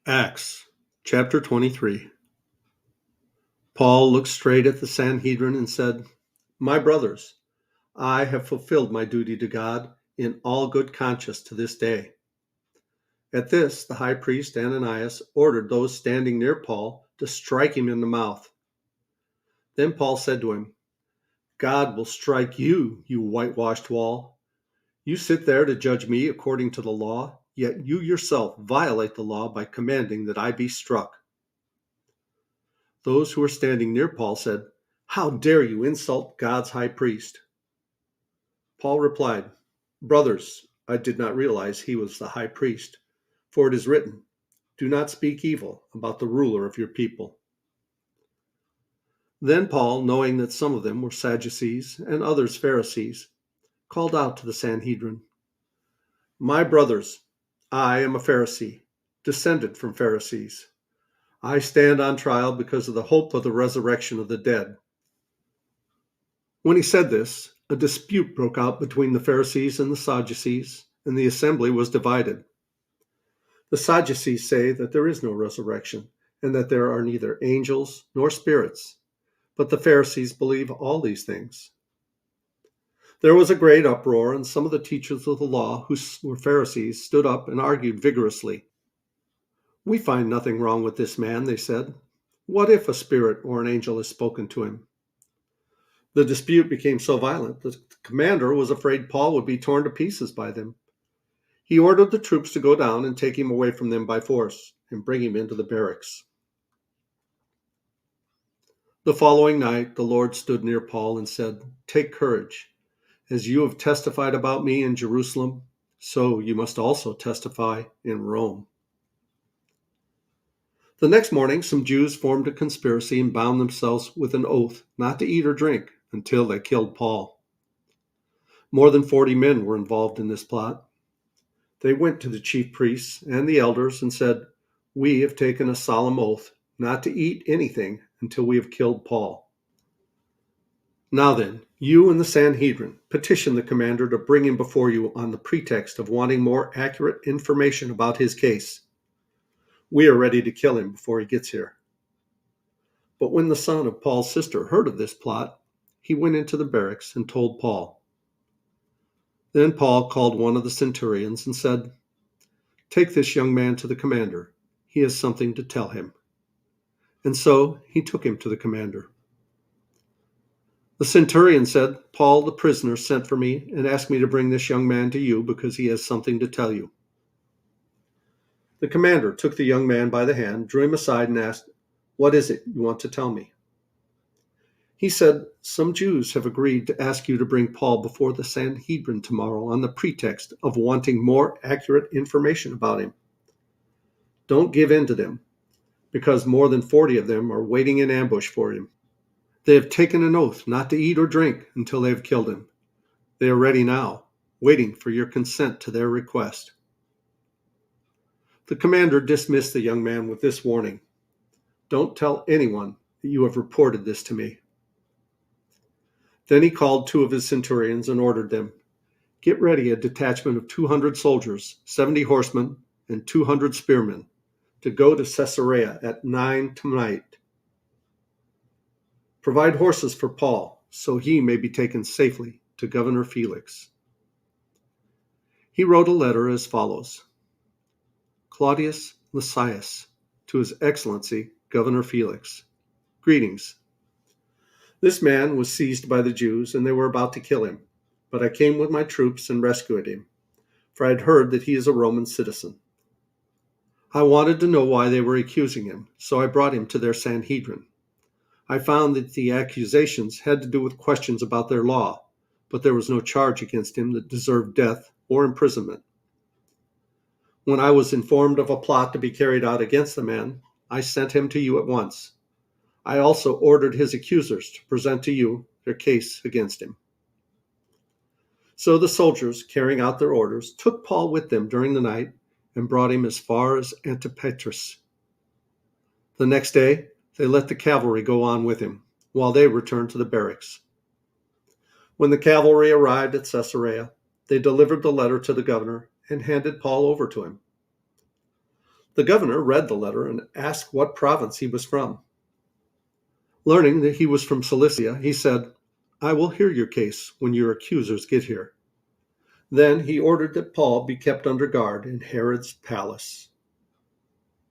Acts chapter 23. Paul looked straight at the Sanhedrin and said, "My brothers, I have fulfilled my duty to God in all good conscience to this day." At this, the high priest Ananias ordered those standing near Paul to strike him in the mouth. Then Paul said to him, "God will strike you, you whitewashed wall. You sit there to judge me according to the law, yet you yourself violate the law by commanding that I be struck." Those who were standing near Paul said, "How dare you insult God's high priest?" Paul replied, "Brothers, I did not realize he was the high priest, for it is written, 'Do not speak evil about the ruler of your people.'" Then Paul, knowing that some of them were Sadducees and others Pharisees, called out to the Sanhedrin, "My brothers, I am a Pharisee, descended from Pharisees. I stand on trial because of the hope of the resurrection of the dead." When he said this, a dispute broke out between the Pharisees and the Sadducees, and the assembly was divided. The Sadducees say that there is no resurrection, and that there are neither angels nor spirits, but the Pharisees believe all these things. There was a great uproar, and some of the teachers of the law, who were Pharisees, stood up and argued vigorously. "We find nothing wrong with this man," they said. "What if a spirit or an angel has spoken to him?" The dispute became so violent that the commander was afraid Paul would be torn to pieces by them. He ordered the troops to go down and take him away from them by force and bring him into the barracks. The following night, the Lord stood near Paul and said, "Take courage. As you have testified about me in Jerusalem, so you must also testify in Rome." The next morning, some Jews formed a conspiracy and bound themselves with an oath not to eat or drink until they killed Paul. More than 40 men were involved in this plot. They went to the chief priests and the elders and said, "We have taken a solemn oath not to eat anything until we have killed Paul. Now then, you and the Sanhedrin petition the commander to bring him before you on the pretext of wanting more accurate information about his case. We are ready to kill him before he gets here." But when the son of Paul's sister heard of this plot, he went into the barracks and told Paul. Then Paul called one of the centurions and said, "Take this young man to the commander. He has something to tell him." And so he took him to the commander. The centurion said, "Paul, the prisoner, sent for me and asked me to bring this young man to you because he has something to tell you." The commander took the young man by the hand, drew him aside, and asked, "What is it you want to tell me?" He said, "Some Jews have agreed to ask you to bring Paul before the Sanhedrin tomorrow on the pretext of wanting more accurate information about him. Don't give in to them, because more than 40 of them are waiting in ambush for him. They have taken an oath not to eat or drink until they have killed him. They are ready now, waiting for your consent to their request." The commander dismissed the young man with this warning: "Don't tell anyone that you have reported this to me." Then he called 2 of his centurions and ordered them, "Get ready a detachment of 200 soldiers, 70 horsemen, and 200 spearmen, to go to Caesarea at 9 tonight. Provide horses for Paul, so he may be taken safely to Governor Felix." He wrote a letter as follows: "Claudius Lysias, to His Excellency Governor Felix. Greetings. This man was seized by the Jews, and they were about to kill him. But I came with my troops and rescued him, for I had heard that he is a Roman citizen. I wanted to know why they were accusing him, so I brought him to their Sanhedrin. I found that the accusations had to do with questions about their law, but there was no charge against him that deserved death or imprisonment. When I was informed of a plot to be carried out against the man, I sent him to you at once. I also ordered his accusers to present to you their case against him." So the soldiers, carrying out their orders, took Paul with them during the night and brought him as far as Antipatris. The next day, they let the cavalry go on with him, while they returned to the barracks. When the cavalry arrived at Caesarea, they delivered the letter to the governor and handed Paul over to him. The governor read the letter and asked what province he was from. Learning that he was from Cilicia, he said, "I will hear your case when your accusers get here." Then he ordered that Paul be kept under guard in Herod's palace.